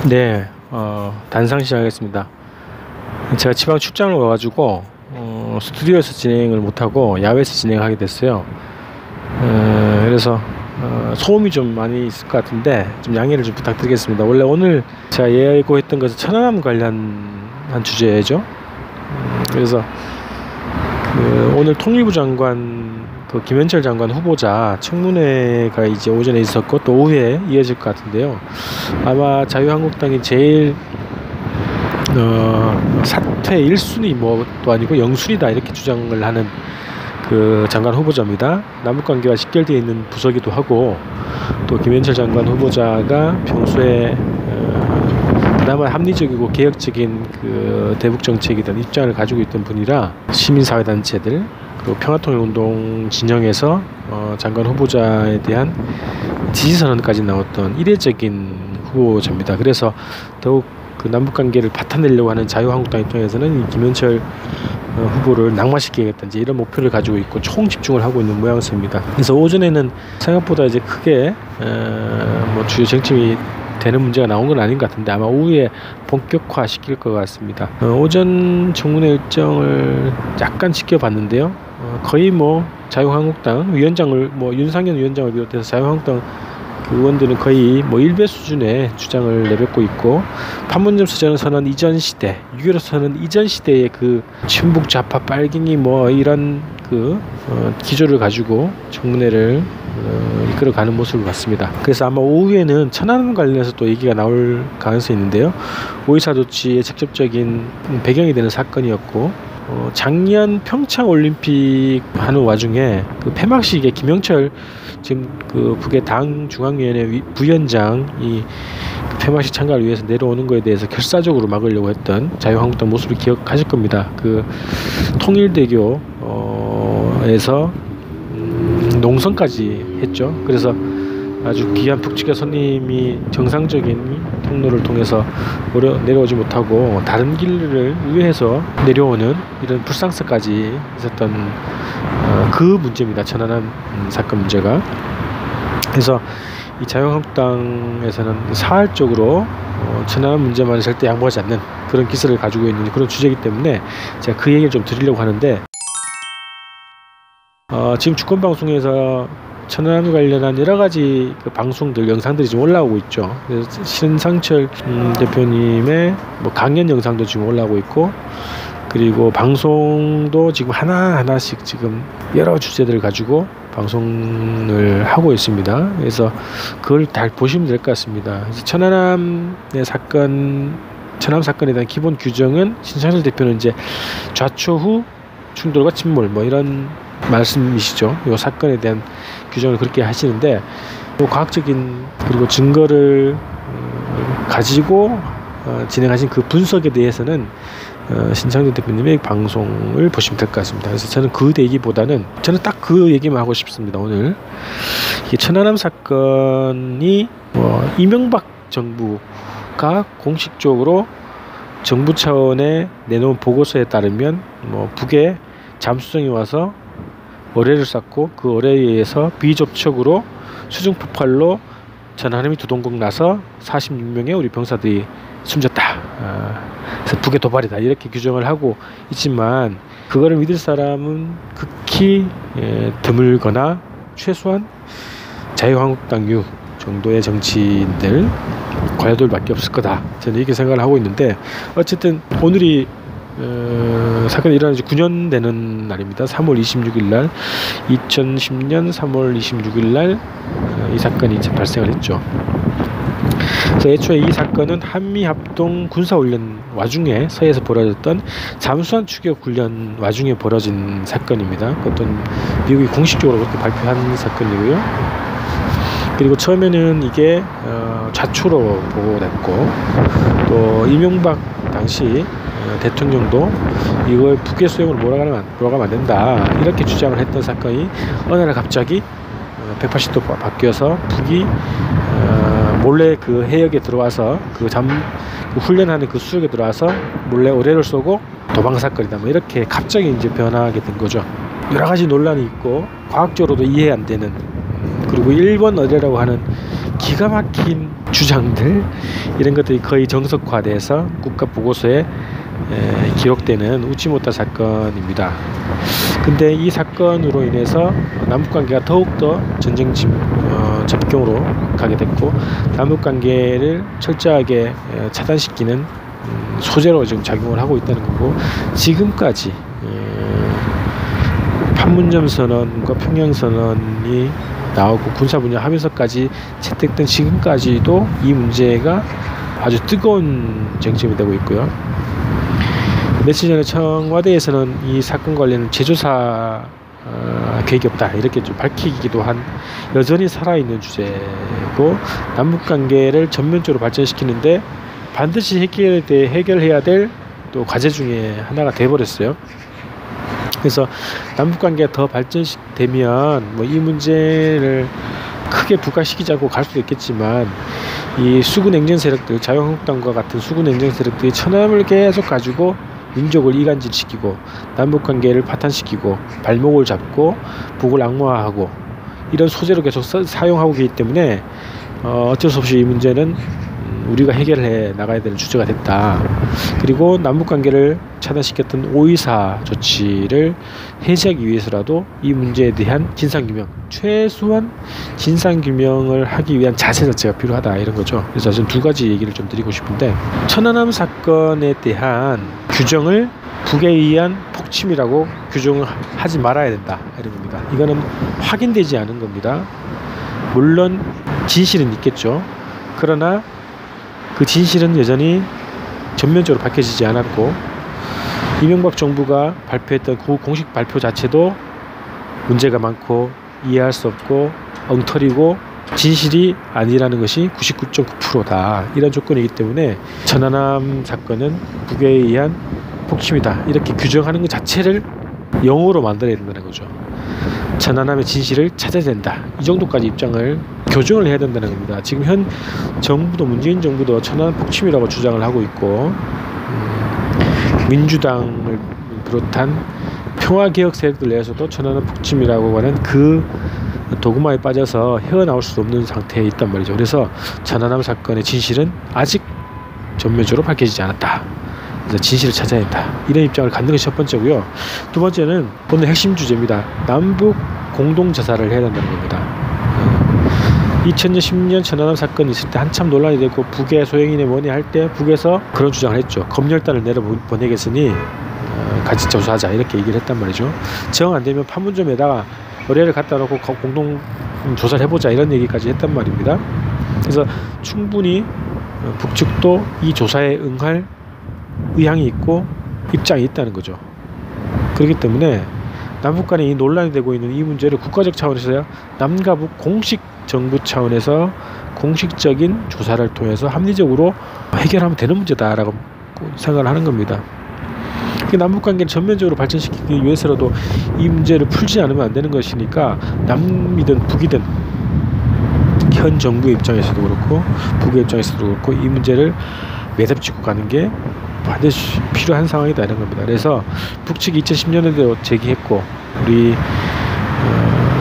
네, 단상 시작하겠습니다. 제가 지방 출장을 와가지고 스튜디오에서 진행을 못하고 야외에서 진행하게 됐어요. 그래서 소음이 좀 많이 있을 것 같은데 좀 양해를 좀 부탁드리겠습니다. 원래 오늘 제가 예고했던 것은 천안함 관련한 주제죠. 그래서 오늘 통일부 장관 김현철 장관 후보자 청문회가 이제 오전에 있었고 또 오후에 이어질 것 같은데요. 아마 자유한국당이 제일 사퇴 1순위 뭐도 아니고 0순위다 이렇게 주장을 하는 그 장관 후보자입니다. 남북관계와 직결되어 있는 부서기도 하고 또 김현철 장관 후보자가 평소에 그나마 합리적이고 개혁적인 그 대북 정책이든 입장을 가지고 있던 분이라 시민사회단체들 그리고 평화통일운동 진영에서 장관 후보자에 대한 지지선언까지 나왔던 이례적인 후보자입니다. 그래서 더욱 그 남북관계를 바탕내려고 하는 자유한국당 입장에서는 이 김현철 후보를 낙마시키겠다든지 이런 목표를 가지고 있고 총집중을 하고 있는 모양새입니다. 그래서 오전에는 생각보다 이제 크게 뭐 주요 쟁점이 되는 문제가 나온 건 아닌 것 같은데 아마 오후에 본격화 시킬 것 같습니다. 오전 청문회 일정을 약간 지켜봤는데요. 거의 뭐 자유한국당 위원장을 뭐 윤상현 위원장을 비롯해서 자유한국당 그 의원들은 거의 뭐 일배 수준의 주장을 내뱉고 있고 판문점 서전 선언 이전 시대, 6.15 선언 이전 시대의 그 친북 좌파 빨갱이 뭐 이런 그 기조를 가지고 청문회를 이끌어가는 모습을 봤습니다. 그래서 아마 오후에는 천안함 관련해서 또 얘기가 나올 가능성이 있는데요. 5.24 조치의 직접적인 배경이 되는 사건이었고 작년 평창 올림픽 하는 와중에 그 폐막식에 김영철 지금 그 북의 당 중앙위원회 부위원장이 그 폐막식 참가를 위해서 내려오는 거에 대해서 결사적으로 막으려고 했던 자유한국당 모습을 기억하실 겁니다. 그 통일대교에서 농성까지 했죠. 그래서 아주 귀한 북측의 손님이 정상적인 통로를 통해서 내려오지 못하고 다른 길을 우회해서 내려오는 이런 불상사까지 있었던 그 문제입니다. 천안함 사건 문제가. 그래서 이 자유한국당에서는 사활적으로 천안함 문제만 절대 양보하지 않는 그런 기세를 가지고 있는 그런 주제이기 때문에 제가 그 얘기를 좀 드리려고 하는데 지금 주권방송에서 천안함 관련한 여러 가지 그 방송들 영상들이 지금 올라오고 있죠. 그래서 신상철 대표님의 뭐 강연 영상도 지금 올라오고 있고 그리고 방송도 지금 하나하나씩 지금 여러 주제들을 가지고 방송을 하고 있습니다. 그래서 그걸 다 보시면 될 것 같습니다. 천안함의 천안함 사건에 대한 기본 규정은 신상철 대표는 이제 좌초후 충돌과 침몰 뭐 이런 말씀이시죠. 이 사건에 대한 규정을 그렇게 하시는데 뭐 과학적인 그리고 증거를 가지고 진행하신 그 분석에 대해서는 신창준 대표님의 방송을 보시면 될 것 같습니다. 그래서 저는 그 얘기보다는 저는 딱 그 얘기만 하고 싶습니다. 오늘 이 천안함 사건이 이명박 정부가 공식적으로 정부 차원에 내놓은 보고서에 따르면 북에 잠수정이 와서 어뢰를 쐈고 그 어뢰에 의해서 비접촉으로 수중 폭발로 천안함이 두동강 나서 46명의 우리 병사들이 숨졌다. 그래서 북의 도발이다. 이렇게 규정을 하고 있지만 그거를 믿을 사람은 극히 드물거나 최소한 자유한국당류 정도의 정치인들 과여들밖에 없을 거다. 저는 이렇게 생각을 하고 있는데 어쨌든 오늘이 사건이 일어난 지 9년 되는 날입니다. 3월 26일 날 2010년 3월 26일 날 이 사건이 이제 발생을 했죠. 그래서 애초에 이 사건은 한미합동 군사훈련 와중에 서해에서 벌어졌던 잠수함 추격 훈련 와중에 벌어진 사건입니다. 그것도 미국이 공식적으로 그렇게 발표한 사건이고요. 그리고 처음에는 이게 좌초로 보고됐고 또 이명박 당시 대통령도 이걸 북의 수용으로 몰아가면 안 된다 이렇게 주장을 했던 사건이 어느 날 갑자기 180도 바뀌어서 북이 몰래 그 해역에 들어와서 그 훈련하는 그 수역에 들어와서 몰래 어뢰를 쏘고 도망 사건이다 뭐 이렇게 갑자기 이제 변하게 된 거죠. 여러 가지 논란이 있고 과학적으로도 이해 안 되는 그리고 일본 어뢰라고 하는 기가 막힌 주장들 이런 것들이 거의 정석화돼서 국가보고서에 기록되는 우치모타 사건입니다. 근데 이 사건으로 인해서 남북관계가 더욱더 전쟁 접경으로 가게 됐고 남북관계를 철저하게 차단시키는 소재로 지금 작용을 하고 있다는 거고, 지금까지 판문점 선언과 평양 선언이 나오고 군사분야 합의서까지 채택된 지금까지도 이 문제가 아주 뜨거운 쟁점이 되고 있고요. 며칠 전에 청와대에서는 이 사건 관련 재조사 계획이 없다 이렇게 좀 밝히기도 한 여전히 살아있는 주제고, 남북관계를 전면적으로 발전시키는데 반드시 해결해야 될 또 과제 중에 하나가 돼버렸어요. 그래서 남북관계가 더 발전되면 뭐 이 문제를 크게 부각시키자고 갈 수도 있겠지만, 이 수구냉전 세력들, 자유한국당과 같은 수구냉전 세력들이 천안함을 계속 가지고 민족을 이간질시키고 남북관계를 파탄시키고 발목을 잡고 북을 악마화하고 이런 소재로 계속 사용하고 있기 때문에 어쩔 수 없이 이 문제는 우리가 해결해 나가야 되는 주제가 됐다. 그리고 남북관계를 차단시켰던 5.24 조치를 해제하기 위해서라도 이 문제에 대한 진상규명, 최소한 진상규명을 하기 위한 자세 자체가 필요하다 이런 거죠. 그래서 저는 두 가지 얘기를 좀 드리고 싶은데, 천안함 사건에 대한 규정을 북에 의한 폭침이라고 규정을 하지 말아야 된다 이런 겁니다. 이거는 확인되지 않은 겁니다. 물론 진실은 있겠죠. 그러나 그 진실은 여전히 전면적으로 밝혀지지 않았고, 이명박 정부가 발표했던 그 공식 발표 자체도 문제가 많고 이해할 수 없고 엉터리고 진실이 아니라는 것이 99.9%다 이런 조건이기 때문에 천안함 사건은 북에 의한 폭침이다 이렇게 규정하는 것 자체를 영어로 만들어야 된다는 거죠. 천안함의 진실을 찾아야 된다, 이 정도까지 입장을 교정을 해야 된다는 겁니다. 지금 현 정부도, 문재인 정부도 천안함 폭침이라고 주장을 하고 있고, 민주당을 비롯한 평화개혁 세력들 내에서도 천안함 폭침이라고 하는 그 도구마에 빠져서 헤어나올 수 없는 상태에 있단 말이죠. 그래서 천안함 사건의 진실은 아직 전면적으로 밝혀지지 않았다. 그래서 진실을 찾아야 한다, 이런 입장을 갖는 것이 첫 번째고요. 두 번째는 오늘 핵심 주제입니다. 남북 공동자살을 해야 된다는 겁니다. 2010년 천안함 사건이 있을 때 한참 논란이 되고 북의 소행이네 뭐니 할 때 북에서 그런 주장을 했죠. 검열단을 내려보내겠으니 같이 조사하자 이렇게 얘기를 했단 말이죠. 정 안되면 판문점에다가 의뢰를 갖다 놓고 공동 조사를 해보자 이런 얘기까지 했단 말입니다. 그래서 충분히 북측도 이 조사에 응할 의향이 있고 입장이 있다는 거죠. 그렇기 때문에 남북 간에 이 논란이 되고 있는 이 문제를 국가적 차원에서요, 남과 북 공식 정부 차원에서 공식적인 조사를 통해서 합리적으로 해결하면 되는 문제다라고 생각을 하는 겁니다. 남북관계를 전면적으로 발전시키기 위해서라도 이 문제를 풀지 않으면 안 되는 것이니까, 남이든 북이든 현 정부의 입장에서도 그렇고 북의 입장에서도 그렇고 이 문제를 매듭짓고 가는 게 반드시 필요한 상황이다 이런 겁니다. 그래서 북측이 2010년에도 제기했고 우리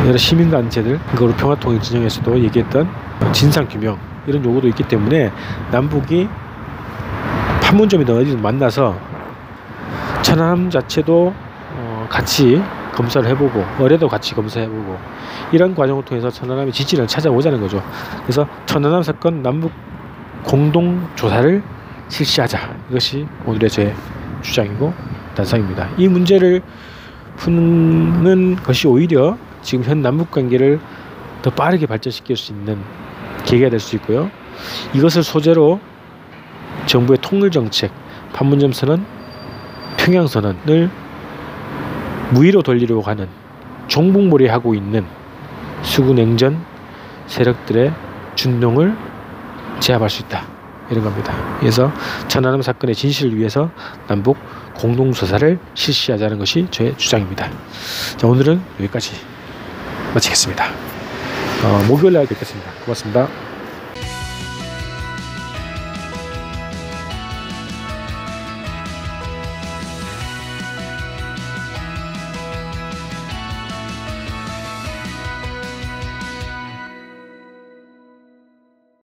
여러 시민단체들, 그리고 평화통일 진영에서도 얘기했던 진상규명 이런 요구도 있기 때문에 남북이 판문점이든 어디든 만나서 천안함 자체도 같이 검사를 해보고 의뢰도 같이 검사해보고 이런 과정을 통해서 천안함의 진실을 찾아오자는 거죠. 그래서 천안함 사건 남북 공동조사를 실시하자, 이것이 오늘의 제 주장이고 단상입니다. 이 문제를 푸는 것이 오히려 지금 현 남북관계를 더 빠르게 발전시킬 수 있는 계기가 될 수 있고요. 이것을 소재로 정부의 통일정책, 판문점 선언, 평양 선언을 무위로 돌리려고 하는 종북몰이하고 있는 수구냉전 세력들의 준동을 제압할 수 있다 이런 겁니다. 그래서 천안함 사건의 진실을 위해서 남북 공동조사를 실시하자는 것이 저의 주장입니다. 자, 오늘은 여기까지 마치겠습니다. 목요일날 뵙겠습니다. 고맙습니다.